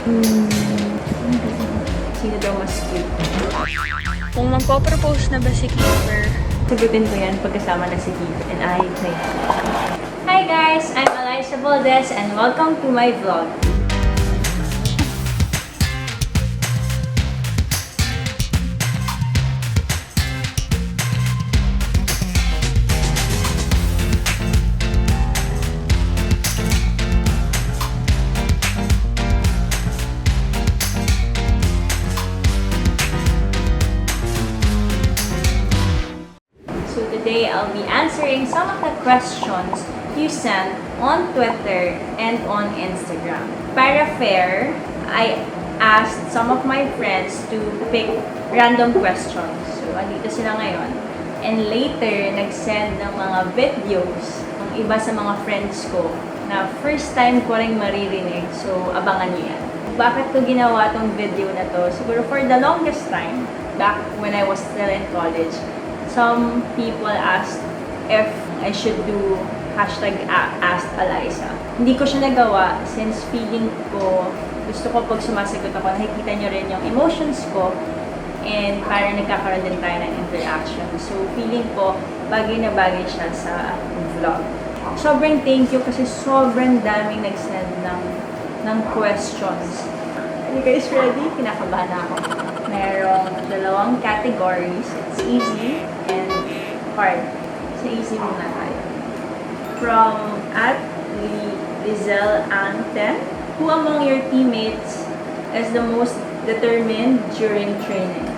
Sino daw mas cute? Kung magpo-propose na ba si Kiefer? Sagutin ko yan pagkasama na si Keith and I say, hi guys! I'm Eliza Valdez and welcome to my vlog. So today I'll be answering some of the questions you sent on Twitter and on Instagram. Para fair, I asked some of my friends to pick random questions. So andito sila ngayon. And later, nag-send ng mga videos ng iba sa mga friends ko na first time ko rin maririnig. So abangan niyo yan. Bakit ko ginawa tong video na to? Siguro for the longest time, back when I was still in college, some people asked if I should do hashtag Ask Eliza. Hindi ko siya nagawa since feeling ko, gusto ko pag sumasagot ako, nakikita nyo rin yung emotions ko and parang nagkakaroon din tayo ng interaction. So feeling ko, bagay na bagay siya sa vlog. Sobrang thank you kasi sobrang daming nag-send ng questions. Are you guys ready? Kinakabahan ako. Merong dalawang categories. It's easy and hard. So easy muna tayo. From @Lizelle Anten, who among your teammates is the most determined during training?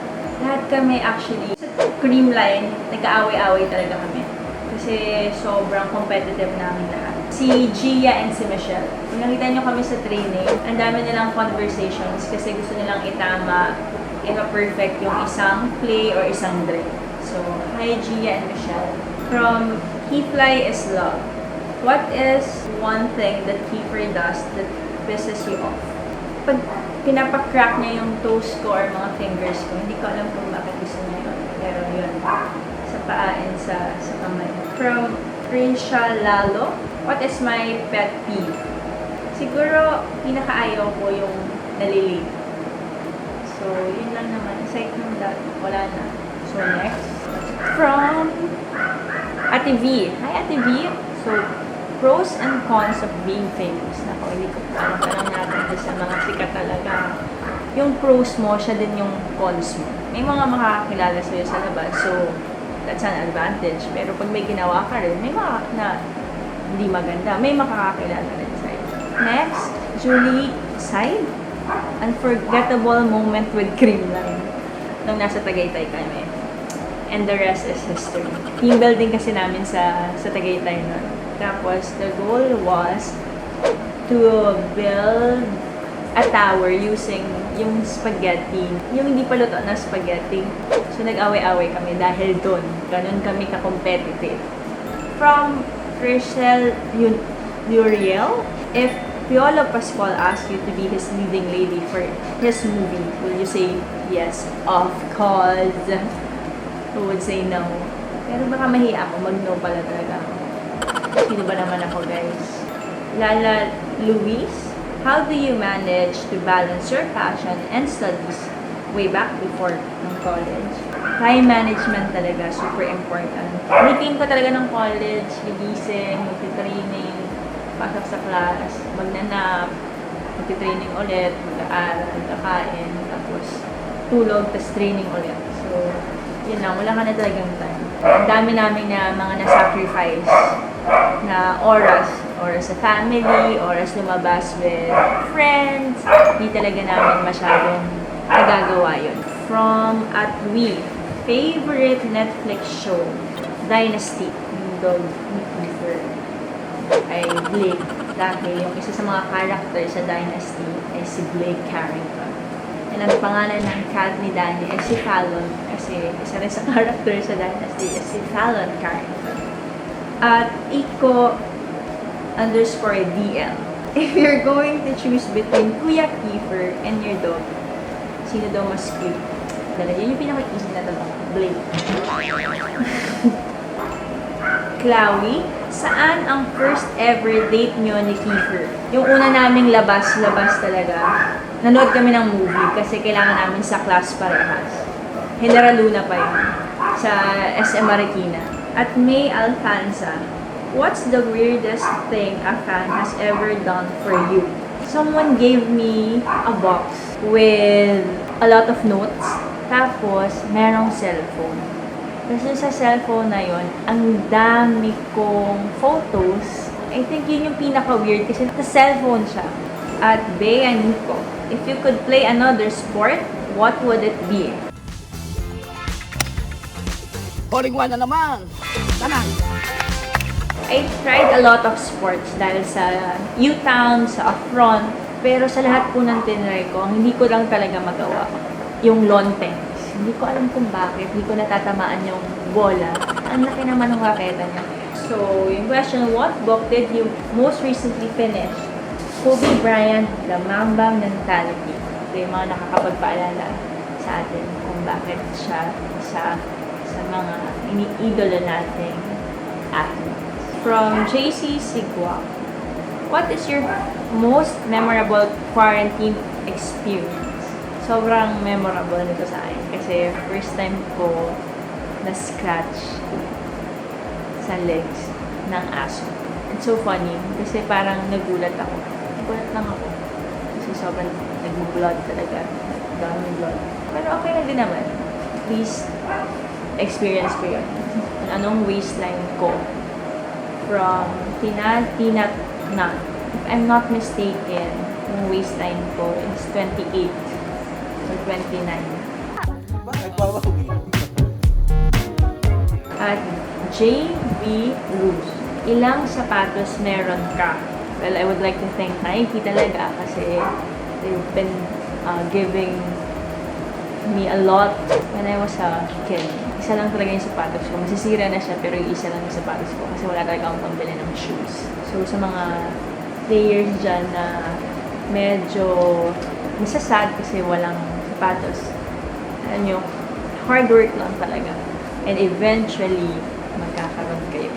Lahat kami actually, sa Creamline, nag-aaway-aaway talaga kami. Kasi sobrang competitive namin lahat. Si Gia and si Michelle. Kung nakita nyo kami sa training, ang dami nilang conversations kasi gusto nilang itama perfect yung isang play or isang drill. So, hi Gia and Michelle. From Keyfly is Love. What is one thing that Kiefer does that pisses you off? Pag pinapacrack niya yung toes ko or mga fingers ko, hindi ko alam kung bakit gusto niya yun. Pero yun, sa paa and sa kamay. From Risha Lalo, what is my pet peeve? Siguro, pinakaayaw ko yung nalilate. So, yun lang naman. Aside from that, wala na. So, next. From Ate V. Hi, Ate V. So, pros and cons of being famous. Naku, hindi ko alam natin sa mga sikat talaga. Yung pros mo, siya din yung cons mo. May mga makakakilala sa'yo sa labas. So, that's an advantage. Pero pag may ginawa ka rin, may mga na hindi maganda. May makakakilala rin sa'yo. Next, Julie Side. Unforgettable moment with Creamline nung nasa Tagaytay kami. And the rest is history. Team building kasi namin sa Tagaytay nun. Tapos, the goal was to build a tower using yung spaghetti. Yung hindi pa luto na spaghetti. So, nag-away-away kami dahil doon. Ganun kami ka-competitive. From Rachel Uriel, if Piolo Pascual asked you to be his leading lady for his movie, will you say yes? Of course. Who would say no? Pero baka mahiya ako, mag-no pala talaga ako. Sino ba naman ako, guys? Lala Luis, how do you manage to balance your passion and studies way back before ng college? Time management talaga, super important. Routine ko talaga ng college, gigising, magti-training, pasok sa class, magnanap, magti-training ulit, mag-aaral, kakain, tapos tulog, tapos training ulit. So, yun lang, wala ka na talagang time. Ang dami namin na mga na-sacrifice na oras sa family, oras lumabas with friends. Hindi talaga namin masyadong nagagawa yun. From @we, favorite Netflix show, Dynasty, yung dog ni Kiefer, ay Blake. Dahil yung isa sa mga character sa Dynasty ay si Blake Carrington. And ang pangalan ng cat ni Danny ay si Fallon kasi isa rin sa character sa Dynasty ay si Fallon Carrington. At Iko_DL. If you're going to choose between Kuya Kiefer and your dog, sino daw mas cute? Dala, yun yung pinaka-easy na tanong. Blake. Chloe, saan ang first ever date nyo ni Kiefer? Yung una naming labas talaga, nanood kami ng movie kasi kailangan namin sa class parehas. General Luna pa yun, sa SM Marikina. At May Alfanza, what's the weirdest thing a fan has ever done for you? Someone gave me a box with a lot of notes, tapos merong cellphone. Kasi sa cellphone na yon, ang dami kong photos. I think yun yung pinaka-weird kasi sa cellphone siya. At Bea Nico, if you could play another sport, what would it be? Calling one na naman! Tanan! I tried a lot of sports dahil sa U-Town, sa Affront, pero sa lahat po ng tinry ko, ang hindi ko lang talaga magawa, yung lawn tennis. Hindi ko alam kung bakit, hindi ko natatamaan yung bola. Ang laki naman ng raketa niya. So, yung question, what book did you most recently finish? Kobe Bryant, The Mamba Mentality. Ito yung mga nakakapagpaalala sa atin kung bakit siya isa sa mga iniidolo nating athletes. From JC Sigua, what is your most memorable quarantine experience? Sobrang memorable nito sa akin kasi first time ko na-scratch sa legs ng aso. It's so funny kasi parang nagulat ako. Nagulat lang ako. Kasi sobrang nag-blood talaga. Daming blood. Pero okay na din naman. At least, experience ko yun. Anong waistline ko? From Tina na. If I'm not mistaken, yung waistline ko is 28 or 29. At J.B. Ruz, ilang sapatos meron ka? Well, I would like to thank Nike talaga kasi they've been giving me a lot when I was a kid. Isa lang talaga yung sapatos ko. Masisira na siya pero yung isa lang yung sapatos ko kasi wala talaga akong pambili ng shoes. So sa mga players dyan na medyo nasasad kasi walang sapatos, alam nyo, hard work lang talaga. And eventually, magkakaroon kayo.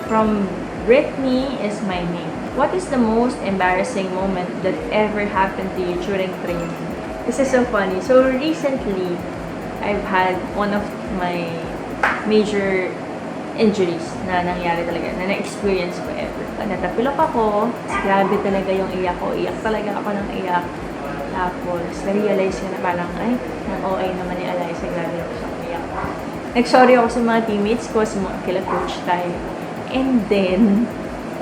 From Britney is my name. What is the most embarrassing moment that ever happened to you during training? This is so funny. So recently, I've had one of my major injuries na nangyari talaga, na na-experience ko ever. Natapilok ako, grabe talaga yung iyak ko. Iyak talaga ako ng iyak. Tapos, na-realize ko na parang, ay, ang OA naman ni Eliza, grabe ako siyang iyak. Nag-sorry ako sa mga teammates ko, sa mga kila coach tayo. And then,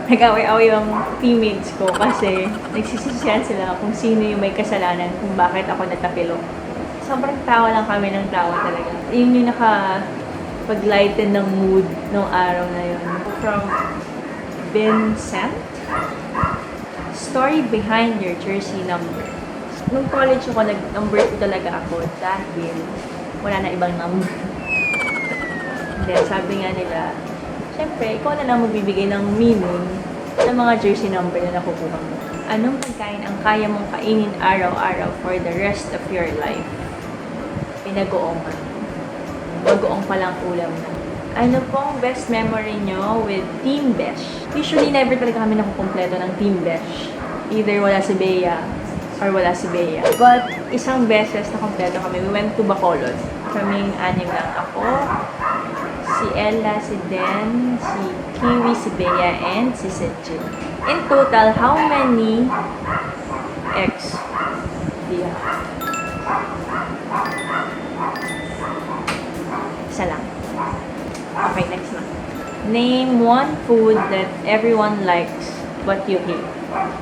nag-away-away yung teammates ko kasi nagsisisiyan sila kung sino yung may kasalanan kung bakit ako natapilok. Sobrang tawa lang kami ng tawa talaga. Yun yung nakapag-lighten ng mood nung araw na yun. From Vincent, story behind your jersey number. Nung college ako, nag-number 2 talaga ako dahil wala na ibang number. Then sabi nga nila, syempre, ikaw na lang magbibigay ng meaning sa mga jersey number na nakukuha mo. Anong pagkain ang kaya mong kainin araw-araw for the rest of your life? Pinag-uongan. Mag-uong palang ulam na. Ano pong best memory nyo with Team Besh? Usually, never talaga kami nakukumpleto ng Team Besh. Either wala si Bea or wala si Bea. But, isang beses na kompleto kami. We went to Bacolod. Kaming anim lang ako, si Ella, si Den, si Kiwi, si Bea, and si Sejin. In total, how many eggs do you have? Isa lang. Okay, next na. Name one food that everyone likes but you hate.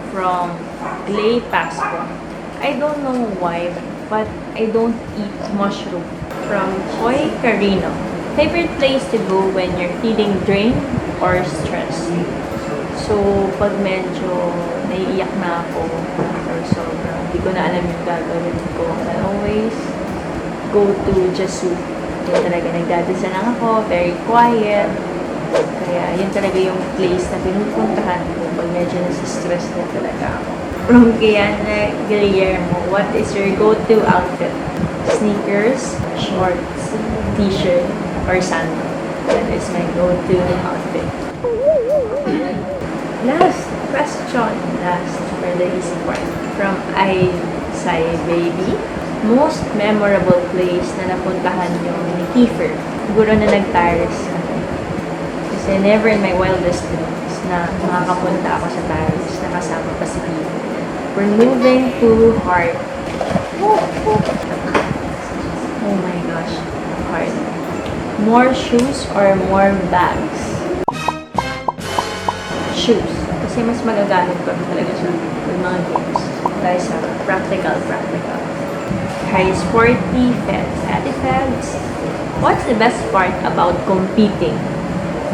From Glay Pasco. I don't know why, but I don't eat mushroom. From Joy Carino. Favorite place to go when you're feeling drained or stressed? So, pag medyo naiiyak na ako or sobrang hindi ko na alam yung gagawin ko, I always go to Jesu. Yun talaga, nagdadasal lang ako, very quiet. Kaya yun talaga yung place na pinupuntahan ko pag medyo nasa-stress na talaga ako. From Kiana Guillermo, what is your go-to outfit? Sneakers, shorts, t-shirt, or sandal. That is my go-to outfit. Last question. or the easy part. From I Say Baby, most memorable place na napuntahan yung ni Kiefer. Siguro na nag-Paris kami. Kasi never in my wildest dreams na makakapunta ako sa Paris na kasama pa si Kiefer. We're moving to Heart. Oh my gosh, Heart. More shoes or more bags? Shoes. Kasi mas magagamit ko talaga siya with mga games. Dahil sa practical. High sporty, fatty fads. What's the best part about competing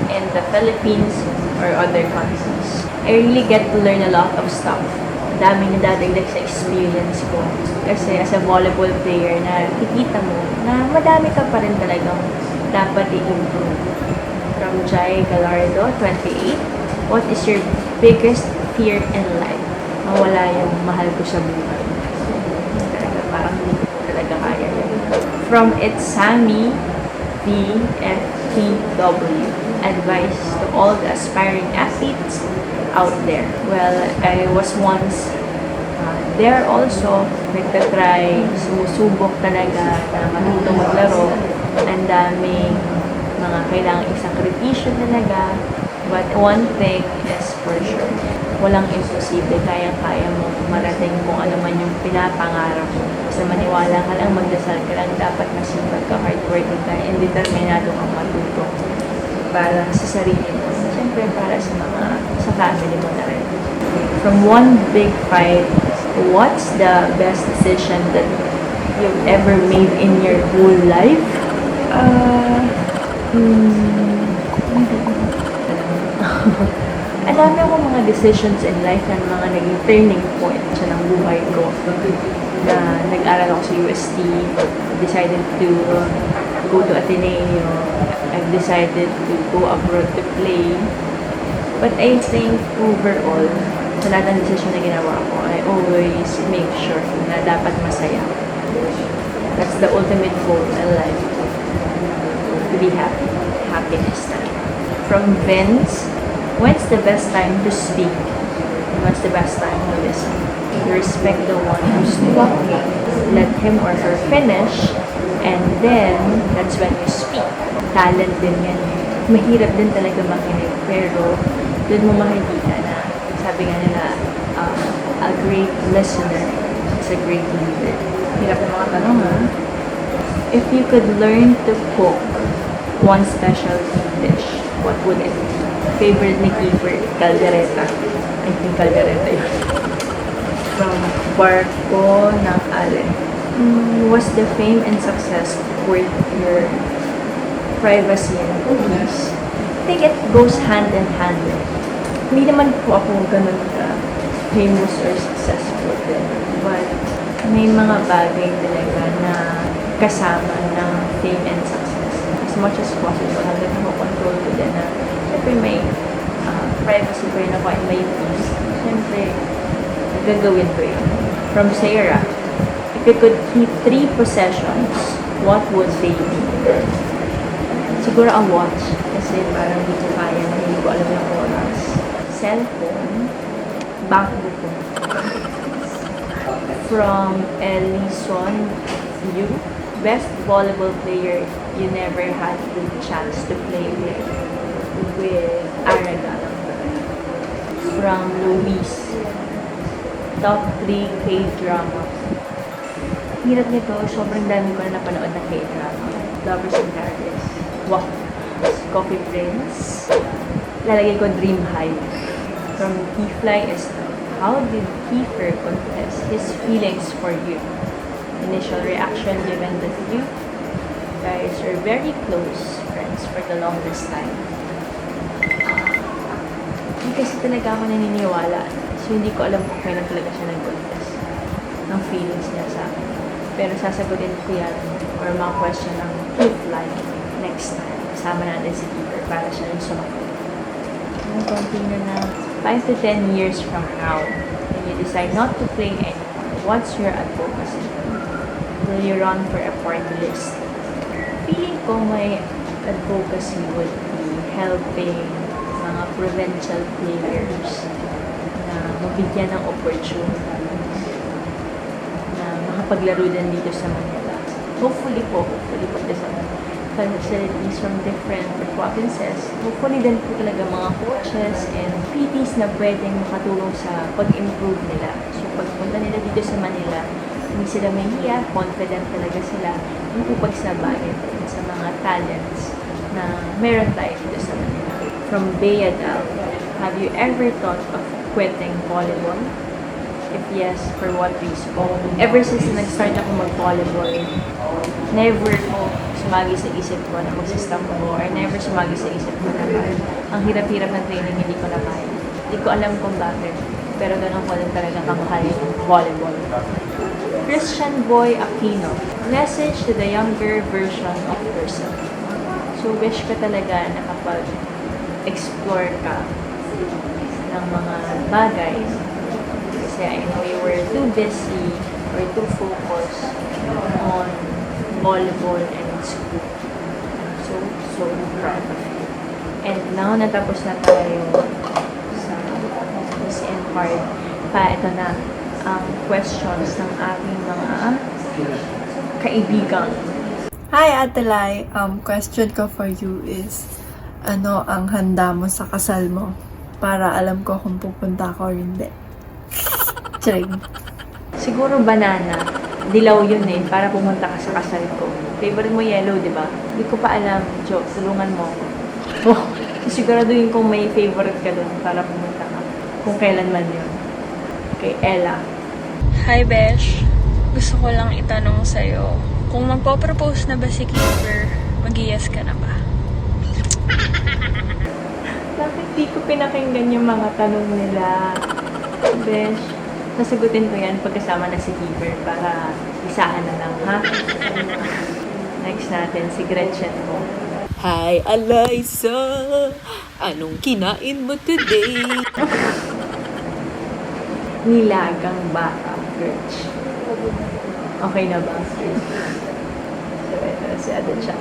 in the Philippines or other countries? I really get to learn a lot of stuff. Daming nadadagdag sa experience ko. Kasi as a volleyball player, na kikita mo na madami ka pa rin talagang dapat i-improve. From Jai Galardo, 28. What is your biggest fear in life? Mawala yung mahal ko sa buhay. Talaga, parang hindi ko talaga kaya yun. From It's Sammy, VFTW. Advice to all the aspiring athletes out there. Well, I was once there also, nagtatry, sumusubok talaga na matuto maglaro. Ang daming mga kailangang isakripisyo talaga. But one thing is for sure, walang imposible. Kayang-kaya mo marating kung ano man yung pinapangarap mo. Basta maniwala ka lang, magdasal ka lang, dapat masipag ka, hardworking ka, and determinado kang matuto para sa sarili mo. Siyempre para sa family mo na rin. From one big fight, what's the best decision that you've ever made in your whole life? Ang dami akong mga decisions in life na mga naging turning point sa ng buhay ko. Na nag-aral ako sa UST, decided to go to Ateneo, I've decided to go abroad to play. But I think overall, sa lahat ng decision na ginawa ko, I always make sure na dapat masaya. That's the ultimate goal in life. To be happy. Happiness talaga. From Vince, when's the best time to speak? And when's the best time to listen? You respect the one who's talking. Let him or her finish, and then, that's when you speak. Talent din yan. Mahirap din talaga makinig, pero doon mo makikita na, sabi nga nila, a great listener is a great leader. Hirap na mga tanong, ha? If you could learn to cook one specialty dish, what would it be? Favorite ni Kiefer, caldereta. I think caldereta yun. From Barco ng Allen. Was the fame and success worth your privacy and peace? I think it goes hand in hand. Hindi naman po ako ganun ka famous or successful din. But may mga bagay talaga na kasama ng fame and success. As much as possible, hanggang control ko din na syempre may privacy ko yun ako and may peace. Syempre, gagawin ko yun. From Sarah, if you could keep 3 possessions, what would they be? Siguro a watch. Kasi parang hindi ko kaya na hindi ko alam yung oras. Cellphone, bankbook ko. From Ellison Yu, best volleyball player you never had the chance to play with Araga. From Luis, top 3 K-drama. Hirap nito, sobrang dami ko na napanood na K-drama. Lovers in Paris, Walk, Coffee Prince, lalagay ko Dream High. From Keyfly is how did Kiefer confess his feelings for you? Initial reaction given that you guys are very close friends for the longest time. Hindi kasi talaga ako naniniwala. So hindi ko alam kung kailan talaga siya nag-confess ng feelings niya sa akin. Pero sasagutin ko yan or mga question ng Keyfly next time. Kasama natin si Kiefer para siya yung sumagot. Ang continue na 5 to 10 years from now, when you decide not to play anymore, what's your advocacy? Will you run for a party list? Feeling ko my advocacy would be helping mga provincial players na mabigyan ng opportunity na makapaglaro din dito sa Manila. Hopefully po there's facilities from different provinces. Hopefully din po talaga mga coaches and PTs na pwedeng makatulong sa pag-improve nila. So pagpunta nila dito sa Manila, hindi sila mahihiya, confident talaga sila yung upagsabayan sa mga talents na meron tayo dito sa Manila. From Bayadal, have you ever thought of quitting volleyball? If yes, for what reason? Ever since nag-start ako mag-volleyball, never ko sumagi sa isip ko na mag-stop ko or never sumagi sa isip ko na ang hirap-hirap ng training hindi ko na kaya. Hindi ko alam kung bakit, pero ganun ko lang talaga kamahal yung volleyball. Christian Boy Aquino, message to the younger version of yourself. So wish ko talaga na kapag explore ka ng mga bagay, kasi I know you were too busy or too focused on volleyball and school. I'm so proud of you. And now, natapos na tayo sa this end part. Ito na ang questions ng aking mga kaibigan. Hi, Ate Lai. Question ko for you is, ano ang handa mo sa kasal mo? Para alam ko kung pupunta ako or hindi. Charing. Siguro banana. Dilaw yun para pumunta ka sa kasal ko. Favorite mo yellow, di ba? Hindi ko pa alam. Jo, tulungan mo ako. Oh, siguraduhin kong may favorite ka dun para pumunta ka. Kung kailan man yun. Okay, Ella. Hi, Besh. Gusto ko lang itanong sa'yo, kung magpo-propose na ba si Keeper, mag-yes ka na ba? Bakit di ko pinakinggan yung mga tanong nila? Besh, nasagutin ko yan pagkasama na si Keeper para isahan na lang, ha? Next natin, si Gretchen mo. Hi, Eliza! Anong kinain mo today? Nilagang baka, Gretch. Okay na ba? So, ito si Adetcha.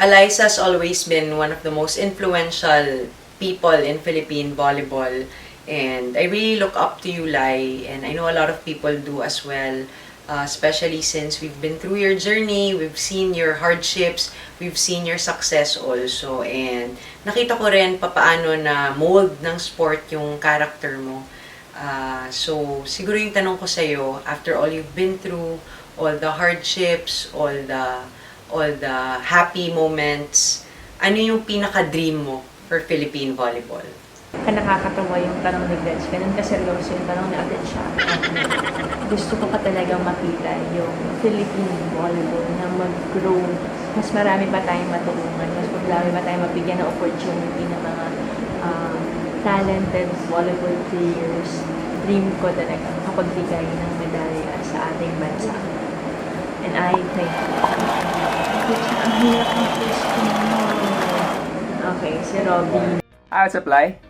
Eliza's always been one of the most influential people in Philippine volleyball, and I really look up to you, Lai, and I know a lot of people do as well, especially since we've been through your journey, we've seen your hardships, we've seen your success also, and nakita ko rin papaano na mold ng sport yung character mo. So, siguro yung tanong ko sa'yo, after all you've been through, all the hardships, all the happy moments, ano yung pinaka-dream mo for Philippine volleyball? Nakakatawa yung tanong ni Gretch. Ganun kaseryoso yung tanong ni Adetcha. Gusto ko pa talagang makita yung Philippine volleyball na mag-grow. Mas marami pa tayong matulungan. Mas marami pa tayong mabigyan ng opportunity ng mga talented volleyball players. Dream ko talaga makapagbigay ng medalya sa ating bansa. And I think ang hirap ng question mo. Okay, si Robby. Hi, what's up, Lai?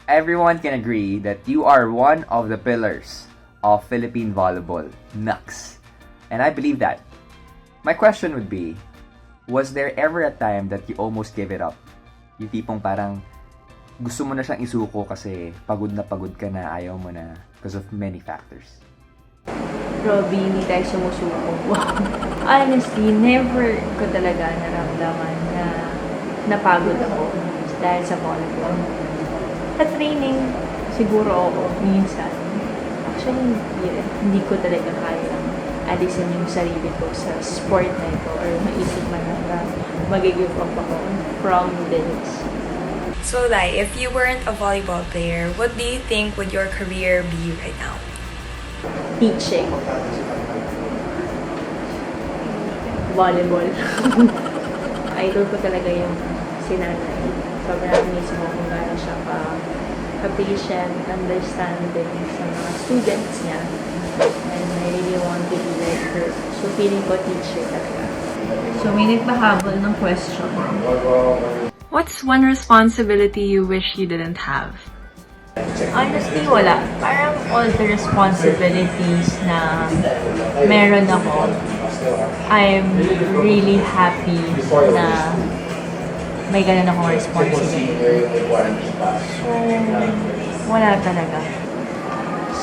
Everyone can agree that you are one of the pillars of Philippine volleyball, Nux. And I believe that. My question would be, was there ever a time that you almost gave it up? Yung tipong parang gusto mo na siyang isuko kasi pagod ka na, ayaw mo na because of many factors. Robby, hindi tayo sumusuko. Honestly, never ko talaga naramdaman na napagod ako dahil sa volleyball. Sa training, siguro ako minsan. Actually, hindi ko talaga kaya alisin yung sarili ko sa sport na ito or maisip man na mag-give up ako from this. So, Lai, if you weren't a volleyball player, what do you think would your career be right now? Teaching. Volleyball. Idol ko talaga yung sinanay. Sobrang miss mo kung gano'n siya ka-patient, understanding sa mga students niya. And I really want to be like her. So, feeling ko teacher talaga. So, may nagpahabol ng question. What's one responsibility you wish you didn't have? Honestly, wala. Parang all the responsibilities na meron ako, I'm really happy na may ganun akong responsibility. So, Wala talaga.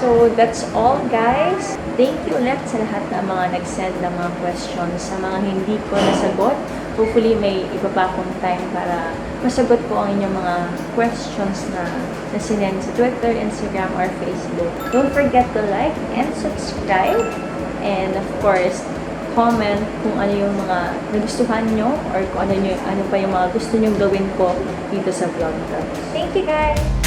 So, that's all, guys. Thank you ulit sa lahat ng mga nag-send ng mga questions. Sa mga hindi ko nasagot, hopefully may iba pa akong time para masagot ko ang inyong mga questions na sinend sa Twitter, Instagram, or Facebook. Don't forget to like and subscribe. And of course, comment kung ano yung mga nagustuhan nyo or kung ano pa yung mga gusto nyong gawin ko dito sa vlog. Thank you, guys!